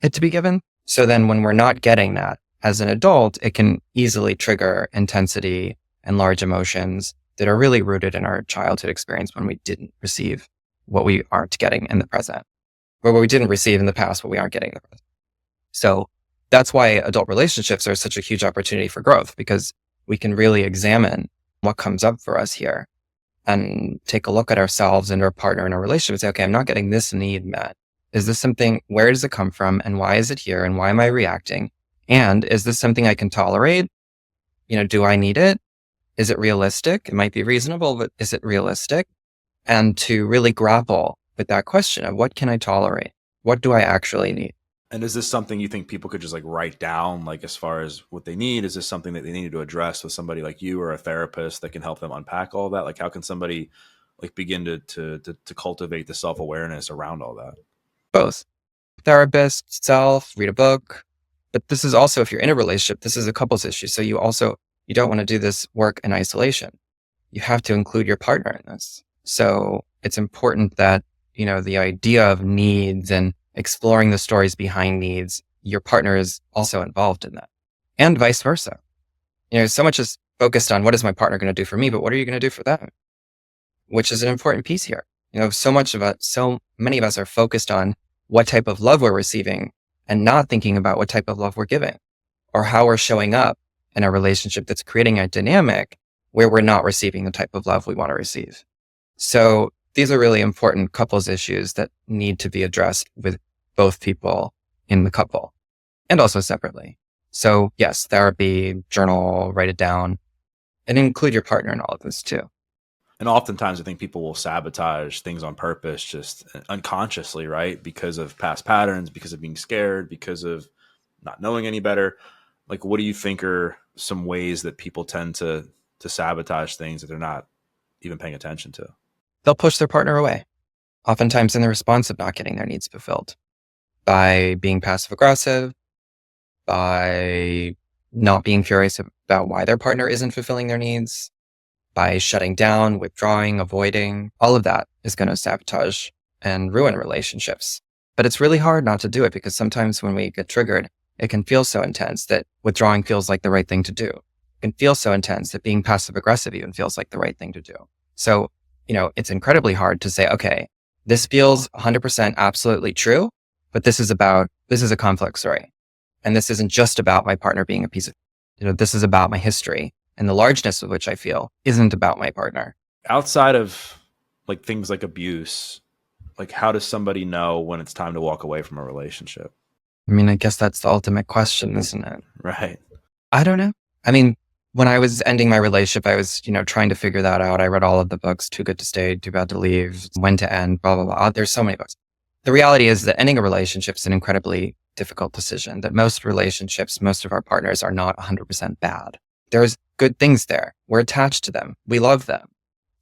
S2: it to be given. So then when we're not getting that as an adult, it can easily trigger intensity and large emotions that are really rooted in our childhood experience when we didn't receive what we aren't getting in the present, or what we didn't receive in the past, what we aren't getting in the present. So that's why adult relationships are such a huge opportunity for growth, because we can really examine what comes up for us here and take a look at ourselves and our partner in our relationship and say, okay, I'm not getting this need met. Is this something, where does it come from? And why is it here? And why am I reacting? And is this something I can tolerate? Do I need it? Is it realistic? It might be reasonable, but is it realistic? And to really grapple with that question of what can I tolerate? What do I actually need?
S1: And is this something you think people could just like write down, like as far as what they need? Is this something that they need to address with somebody like you or a therapist that can help them unpack all that? Like, how can somebody like begin to cultivate the self-awareness around all that?
S2: Both. Therapist, self, read a book. But this is also, if you're in a relationship, this is a couples issue. So you don't want to do this work in isolation. You have to include your partner in this. So it's important that, the idea of needs and exploring the stories behind needs, your partner is also involved in that, and vice versa. So much is focused on what is my partner going to do for me, but what are you going to do for them? Which is an important piece here. So many of us are focused on what type of love we're receiving and not thinking about what type of love we're giving or how we're showing up in a relationship that's creating a dynamic where we're not receiving the type of love we want to receive. So these are really important couples issues that need to be addressed with both people in the couple and also separately. So yes, therapy, journal, write it down, and include your partner in all of this too.
S1: And oftentimes I think people will sabotage things on purpose, just unconsciously, right? Because of past patterns, because of being scared, because of not knowing any better. Like, what do you think are some ways that people tend to sabotage things that they're not even paying attention to?
S2: They'll push their partner away, oftentimes in the response of not getting their needs fulfilled, by being passive aggressive, by not being curious about why their partner isn't fulfilling their needs, by shutting down, withdrawing, avoiding. All of that is going to sabotage and ruin relationships. But it's really hard not to do it, because sometimes when we get triggered, it can feel so intense that withdrawing feels like the right thing to do. It can feel so intense that being passive aggressive even feels like the right thing to do. So, it's incredibly hard to say, okay, this feels 100% absolutely true, but this is a complex story. And this isn't just about my partner being a piece of, this is about my history. And the largeness of which I feel isn't about my partner.
S1: Outside of like things like abuse, like how does somebody know when it's time to walk away from a relationship?
S2: I mean, I guess that's the ultimate question, isn't it?
S1: Right.
S2: I don't know. I mean, when I was ending my relationship, I was, trying to figure that out. I read all of the books, Too Good to Stay, Too Bad to Leave, When to End, blah, blah, blah. There's so many books. The reality is that ending a relationship is an incredibly difficult decision, that most relationships, most of our partners are not 100% bad. There's good things there. We're attached to them. We love them.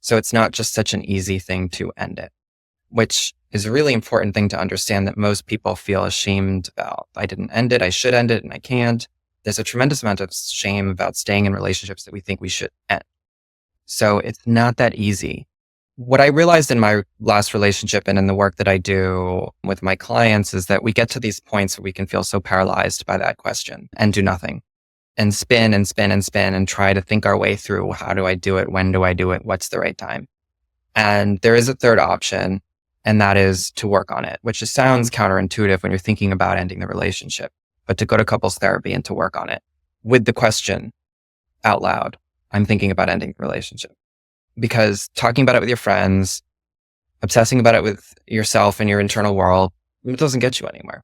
S2: So it's not just such an easy thing to end it, which is a really important thing to understand, that most people feel ashamed about. I didn't end it. I should end it and I can't. There's a tremendous amount of shame about staying in relationships that we think we should end. So it's not that easy. What I realized in my last relationship and in the work that I do with my clients is that we get to these points where we can feel so paralyzed by that question and do nothing and spin and spin and spin and try to think our way through, how do I do it? When do I do it? What's the right time? And there is a third option, and that is to work on it, which just sounds counterintuitive when you're thinking about ending the relationship, but to go to couples therapy and to work on it with the question out loud, I'm thinking about ending the relationship. Because talking about it with your friends, obsessing about it with yourself and your internal world, it doesn't get you anywhere.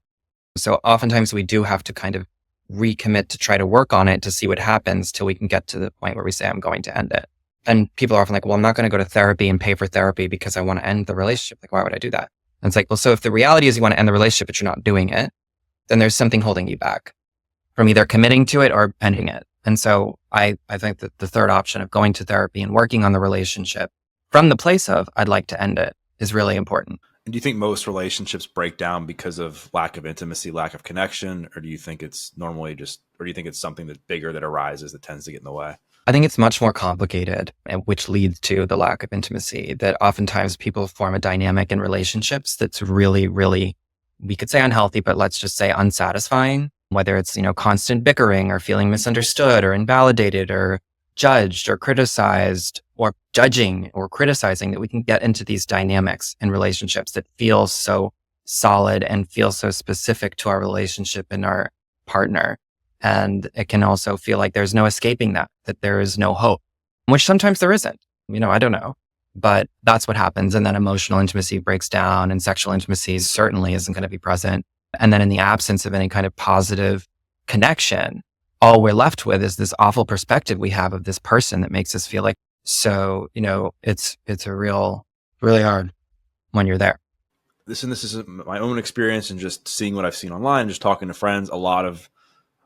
S2: So oftentimes we do have to kind of recommit to try to work on it to see what happens till we can get to the point where we say, I'm going to end it. And people are often like, well, I'm not going to go to therapy and pay for therapy because I want to end the relationship. Like, why would I do that? And it's like, well, so if the reality is you want to end the relationship, but you're not doing it, then there's something holding you back from either committing to it or ending it. And so I think that the third option of going to therapy and working on the relationship from the place of, I'd like to end it, is really important.
S1: And do you think most relationships break down because of lack of intimacy, lack of connection? Or do you think it's normally or do you think it's something that's bigger that arises that tends to get in the way?
S2: I think it's much more complicated, which leads to the lack of intimacy, that oftentimes people form a dynamic in relationships that's really, really, we could say unhealthy, but let's just say unsatisfying, whether it's, constant bickering or feeling misunderstood or invalidated or judged or criticized or judging or criticizing, that we can get into these dynamics in relationships that feel so solid and feel so specific to our relationship and our partner. And it can also feel like there's no escaping that there is no hope, which sometimes there isn't. I don't know, but that's what happens. And then emotional intimacy breaks down and sexual intimacy certainly isn't going to be present. And then in the absence of any kind of positive connection, all we're left with is this awful perspective we have of this person that makes us feel like, so, it's a really hard when you're there.
S1: This is my own experience and just seeing what I've seen online, just talking to friends. A lot of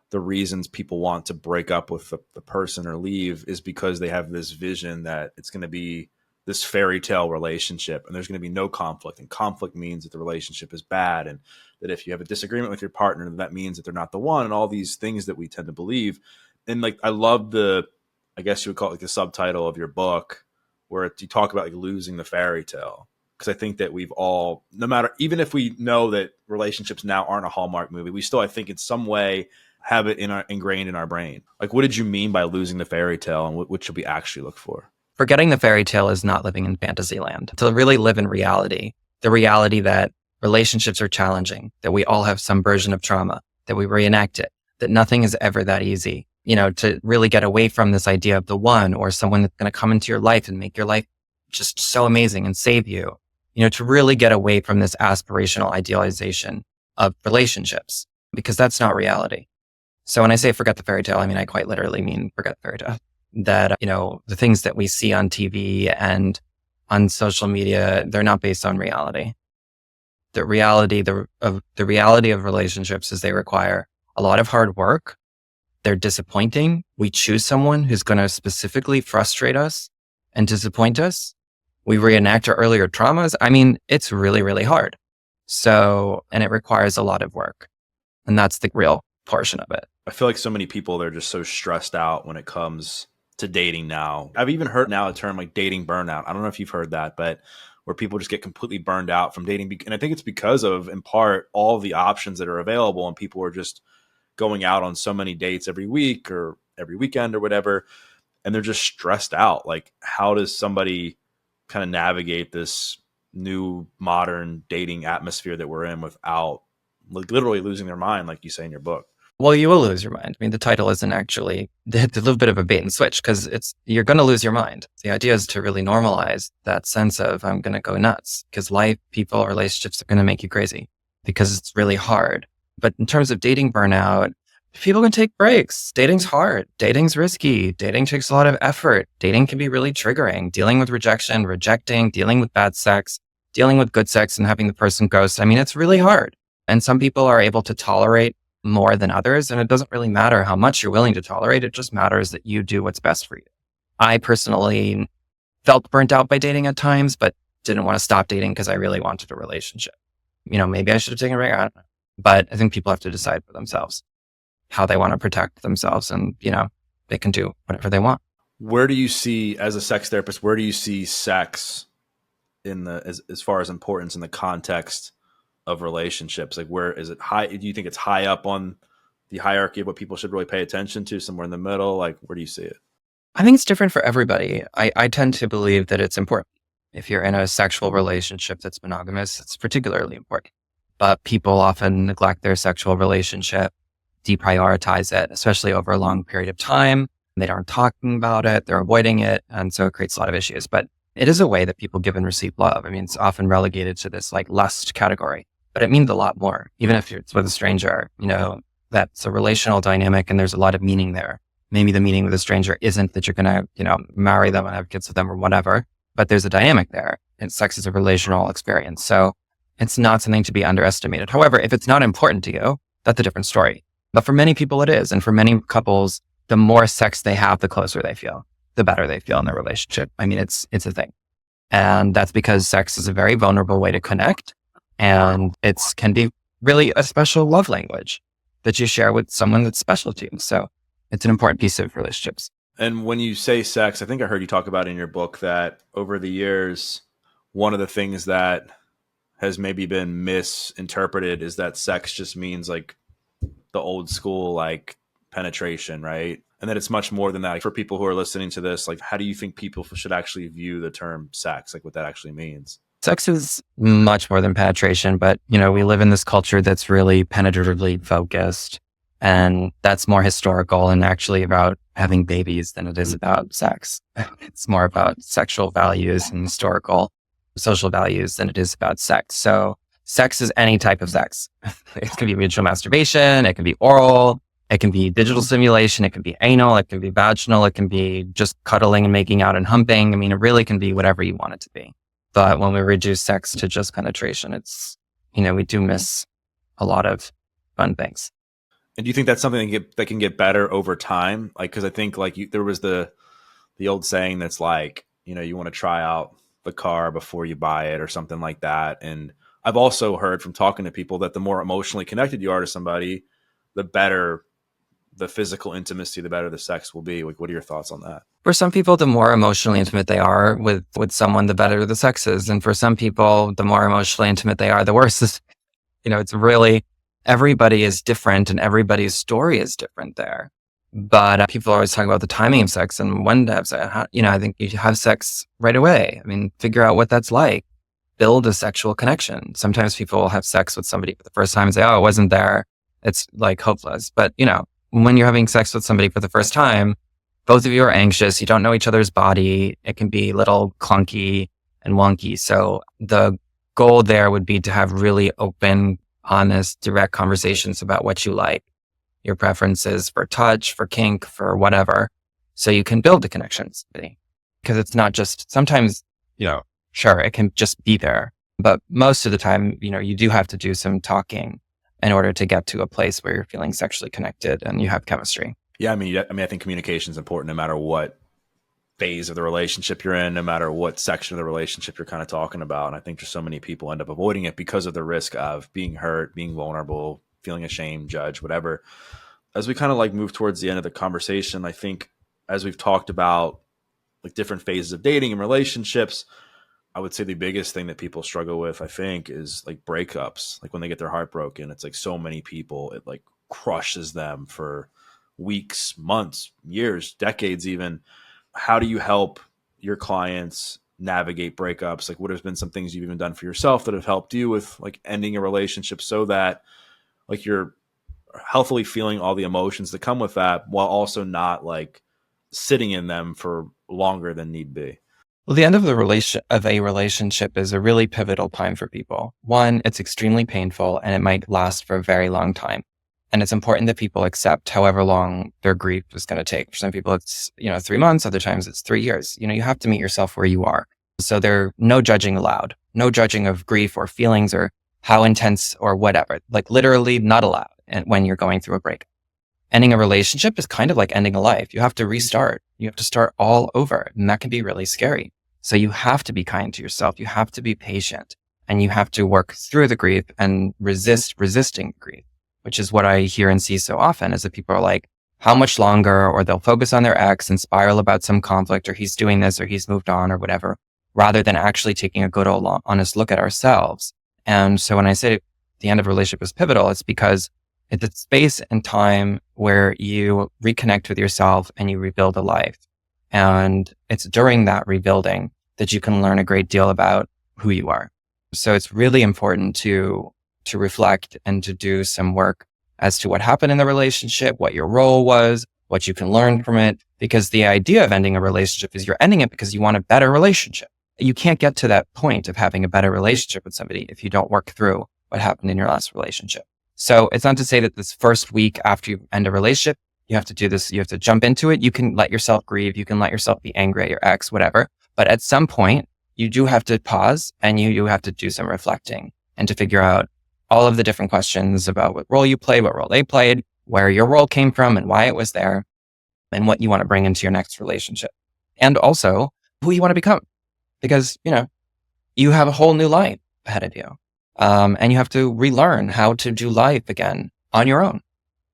S1: the reasons people want to break up with the person or leave is because they have this vision that it's going to be this fairy tale relationship and there's going to be no conflict, and conflict means that the relationship is bad, and that if you have a disagreement with your partner, that means that they're not the one, and all these things that we tend to believe. And like, I love I guess you would call it like the subtitle of your book, where you talk about like losing the fairy tale. Because I think that we've all, no matter, even if we know that relationships now aren't a Hallmark movie, we still, I think in some way, have it ingrained in our brain. Like, what did you mean by losing the fairy tale, and what should we actually look for?
S2: Forgetting the fairy tale is not living in fantasy land. To really live in reality, the reality that relationships are challenging, that we all have some version of trauma, that we reenact it, that nothing is ever that easy. To really get away from this idea of the one or someone that's going to come into your life and make your life just so amazing and save you. To really get away from this aspirational idealization of relationships, because that's not reality. So when I say forget the fairy tale, I mean, I quite literally mean forget the fairy tale. That, the things that we see on TV and on social media, they're not based on reality. The reality of relationships is they require a lot of hard work. They're disappointing. We choose someone who's going to specifically frustrate us and disappoint us. We reenact our earlier traumas. I mean, it's really, really hard. So, and it requires a lot of work. And that's the real portion of it.
S1: I feel like so many people, they're just so stressed out when it comes to dating now. I've even heard now a term like dating burnout. I don't know if you've heard that, but where people just get completely burned out from dating. And I think it's because of, in part, all the options that are available, and people are just going out on so many dates every week or every weekend or whatever. And they're just stressed out. Like, how does somebody kind of navigate this new modern dating atmosphere that we're in without like literally losing their mind, like you say in your book?
S2: Well, you will lose your mind. I mean, the title isn't actually a little bit of a bait and switch, because you're going to lose your mind. The idea is to really normalize that sense of I'm going to go nuts, because life, people, relationships are going to make you crazy because it's really hard. But in terms of dating burnout, people can take breaks. Dating's hard. Dating's risky. Dating takes a lot of effort. Dating can be really triggering. Dealing with rejection, rejecting, dealing with bad sex, dealing with good sex and having the person ghost. I mean, it's really hard. And some people are able to tolerate more than others. And it doesn't really matter how much you're willing to tolerate. It just matters that you do what's best for you. I personally felt burnt out by dating at times, but didn't want to stop dating because I really wanted a relationship. Maybe I should have taken a break. I don't know. But I think people have to decide for themselves how they want to protect themselves, and, they can do whatever they want.
S1: Where do you see, as a sex therapist, where do you see sex in as far as importance in the context of relationships? Like, where is it high? Do you think it's high up on the hierarchy of what people should really pay attention to, somewhere in the middle? Like, where do you see it?
S2: I think it's different for everybody. I tend to believe that it's important. If you're in a sexual relationship that's monogamous, it's particularly important. But people often neglect their sexual relationship, deprioritize it, especially over a long period of time. They aren't talking about it, they're avoiding it. And so it creates a lot of issues. But it is a way that people give and receive love. I mean, it's often relegated to this like lust category, but it means a lot more. Even if it's with a stranger, that's a relational dynamic and there's a lot of meaning there. Maybe the meaning with a stranger isn't that you're going to, marry them and have kids with them or whatever, but there's a dynamic there. And sex is a relational experience. So it's not something to be underestimated. However, if it's not important to you, that's a different story. But for many people it is. And for many couples, the more sex they have, the closer they feel, the better they feel in their relationship. I mean, it's a thing. And that's because sex is a very vulnerable way to connect. And it can be really a special love language that you share with someone that's special to you. So it's an important piece of relationships.
S1: And when you say sex, I think I heard you talk about in your book that over the years, one of the things that has maybe been misinterpreted is that sex just means like the old school, like penetration, right? And that it's much more than that. For people who are listening to this, like, how do you think people should actually view the term sex, like what that actually means?
S2: Sex is much more than penetration, but, we live in this culture that's really penetratively focused. And that's more historical and actually about having babies than it is about sex. It's more about sexual values and historical social values than it is about sex. So sex is any type of sex. It can be mutual masturbation. It can be oral. It can be digital stimulation. It can be anal. It can be vaginal. It can be just cuddling and making out and humping. I mean, it really can be whatever you want it to be. But when we reduce sex to just penetration, it's, we do miss a lot of fun things.
S1: And do you think that's something that can get better over time? Like, because I think like there was the old saying that's like, you want to try out the car before you buy it or something like that. And I've also heard from talking to people that the more emotionally connected you are to somebody, the better the physical intimacy, the better the sex will be. Like, what are your thoughts on that?
S2: For some people, the more emotionally intimate they are with someone, the better the sex is. And for some people, the more emotionally intimate they are, the worse is. It's really, everybody is different and everybody's story is different there. But people always talk about the timing of sex and when to have sex. I think you have sex right away. I mean, figure out what that's like. Build a sexual connection. Sometimes people will have sex with somebody for the first time and say, oh, it wasn't there. It's like hopeless. But, when you're having sex with somebody for the first time, both of you are anxious. You don't know each other's body. It can be a little clunky and wonky. So the goal there would be to have really open, honest, direct conversations about what you like, your preferences for touch, for kink, for whatever. So you can build the connections. Because it's not just sometimes, sure, it can just be there. But most of the time, you do have to do some talking in order to get to a place where you're feeling sexually connected and you have chemistry.
S1: Yeah, I think communication is important no matter what phase of the relationship you're in, no matter what section of the relationship you're kind of talking about. And I think just so many people end up avoiding it because of the risk of being hurt, being vulnerable, feeling ashamed, judged, whatever. As we kind of like move towards the end of the conversation, I think as we've talked about like different phases of dating and relationships, I would say the biggest thing that people struggle with, I think, is like breakups. Like when they get their heart broken, it's like so many people, it like crushes them for weeks, months, years, decades even. How do you help your clients navigate breakups? Like what has been some things you've even done for yourself that have helped you with like ending a relationship so that like you're healthily feeling all the emotions that come with that while also not like sitting in them for longer than need be?
S2: Well, the end of a relationship is a really pivotal time for people. One, it's extremely painful and it might last for a very long time. And it's important that people accept however long their grief is going to take. For some people, it's, 3 months. Other times it's 3 years. You have to meet yourself where you are. So there's no judging allowed, no judging of grief or feelings or how intense or whatever, like literally not allowed. And when you're going through a breakup, ending a relationship is kind of like ending a life. You have to restart. You have to start all over. And that can be really scary. So you have to be kind to yourself. You have to be patient and you have to work through the grief and resisting grief, which is what I hear and see so often is that people are like, how much longer? Or they'll focus on their ex and spiral about some conflict or he's doing this or he's moved on or whatever, rather than actually taking a good old honest look at ourselves. And so when I say the end of a relationship is pivotal, it's because it's a space and time where you reconnect with yourself and you rebuild a life. And it's during that rebuilding that you can learn a great deal about who you are. So it's really important to reflect and to do some work as to what happened in the relationship, what your role was, what you can learn from it. Because the idea of ending a relationship is you're ending it because you want a better relationship. You can't get to that point of having a better relationship with somebody if you don't work through what happened in your last relationship. So it's not to say that this first week after you end a relationship, you have to do this, you have to jump into it. You can let yourself grieve. You can let yourself be angry at your ex, whatever. But at some point, you do have to pause and you have to do some reflecting and to figure out all of the different questions about what role you play, what role they played, where your role came from and why it was there, and what you want to bring into your next relationship. And also who you want to become. Because, you have a whole new life ahead of you. And you have to relearn how to do life again on your own.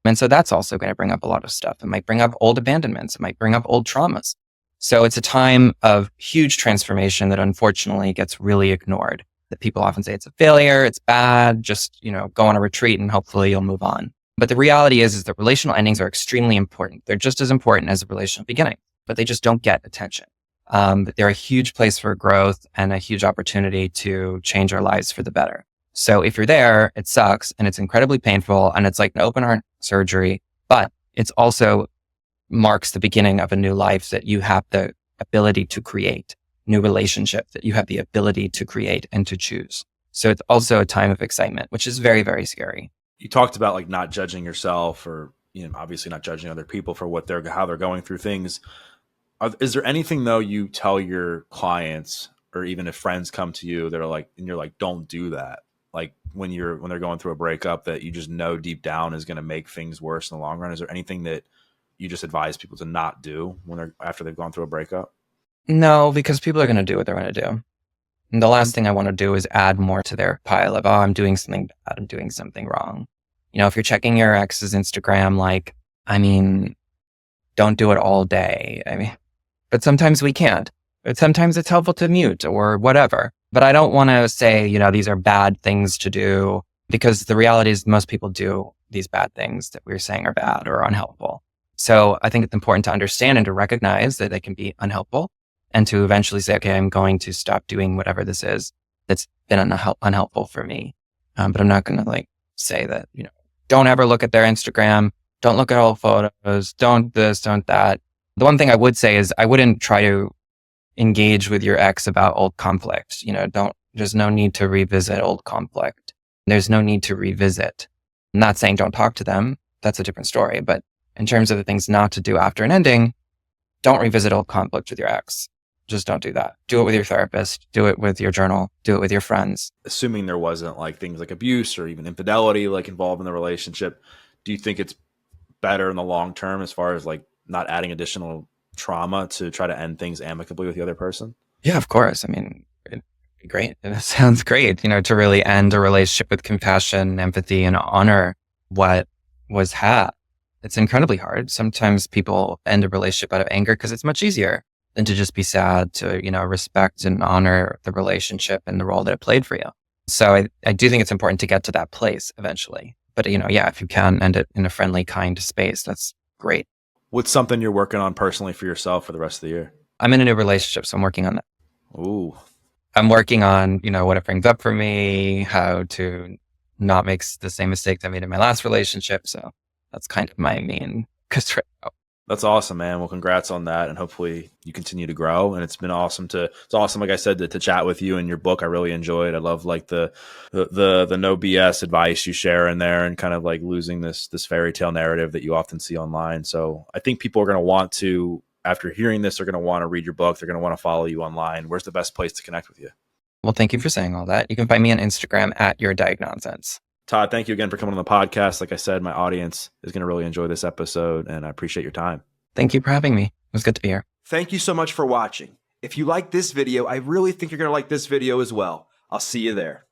S2: And so that's also going to bring up a lot of stuff. It might bring up old abandonments. It might bring up old traumas. So it's a time of huge transformation that unfortunately gets really ignored. That people often say it's a failure, it's bad, just, go on a retreat and hopefully you'll move on. But the reality is that relational endings are extremely important. They're just as important as a relational beginning, but they just don't get attention. But they're a huge place for growth and a huge opportunity to change our lives for the better. So if you're there, it sucks and it's incredibly painful and it's like an open heart surgery, but it's also marks the beginning of a new life that you have the ability to create, new relationships that you have the ability to create and to choose. So it's also a time of excitement, which is very, very scary.
S1: You talked about like not judging yourself or, obviously not judging other people for how they're going through things. Is there anything though you tell your clients or even if friends come to you that are like, and you're like, don't do that? Like when they're going through a breakup that you just know deep down is going to make things worse in the long run? Is there anything that you just advise people to not do after they've gone through a breakup?
S2: No, because people are going to do what they're going to do. And the last thing I want to do is add more to their pile of, oh, I'm doing something bad, I'm doing something wrong. If you're checking your ex's Instagram, like, I mean, don't do it all day. I mean, but sometimes we can't. But sometimes it's helpful to mute or whatever. But I don't want to say, these are bad things to do, because the reality is most people do these bad things that we're saying are bad or unhelpful. So I think it's important to understand and to recognize that they can be unhelpful, and to eventually say, okay, I'm going to stop doing whatever this is that's been unhelpful for me. But I'm not going to say that, don't ever look at their Instagram. Don't look at old photos. Don't this, don't that. The one thing I would say is I wouldn't try to engage with your ex about old conflict. There's no need to revisit old conflict. There's no need to revisit. I'm not saying don't talk to them. That's a different story. But in terms of the things not to do after an ending, don't revisit old conflict with your ex. Just don't do that. Do it with your therapist. Do it with your journal. Do it with your friends.
S1: Assuming there wasn't things like abuse or even infidelity involved in the relationship, do you think it's better in the long term as far as not adding additional trauma to try to end things amicably with the other person?
S2: Yeah, of course. I mean, it'd be great. It sounds great, to really end a relationship with compassion, empathy, and honor what was had. It's incredibly hard. Sometimes people end a relationship out of anger because it's much easier than to just be sad, to, respect and honor the relationship and the role that it played for you. So I do think it's important to get to that place eventually. But, if you can end it in a friendly, kind space, that's great.
S1: What's something you're working on personally for yourself for the rest of the year?
S2: I'm in a new relationship, so I'm working on that.
S1: Ooh.
S2: I'm working on, what it brings up for me, how to not make the same mistakes I made in my last relationship. So that's kind of my main concern.
S1: That's awesome, man. Well, congrats on that. And hopefully you continue to grow. And it's awesome, like I said, to chat with you and your book. I really enjoyed. I love the no BS advice you share in there, and kind of losing this fairy tale narrative that you often see online. So I think people are going to want to, after hearing this, they're going to want to read your book. They're going to want to follow you online. Where's the best place to connect with you?
S2: Well, thank you for saying all that. You can find me on Instagram at YourDiagNonsense.
S1: Todd, thank you again for coming on the podcast. Like I said, my audience is going to really enjoy this episode, and I appreciate your time.
S2: Thank you for having me. It was good to be here.
S3: Thank you so much for watching. If you like this video, I really think you're going to like this video as well. I'll see you there.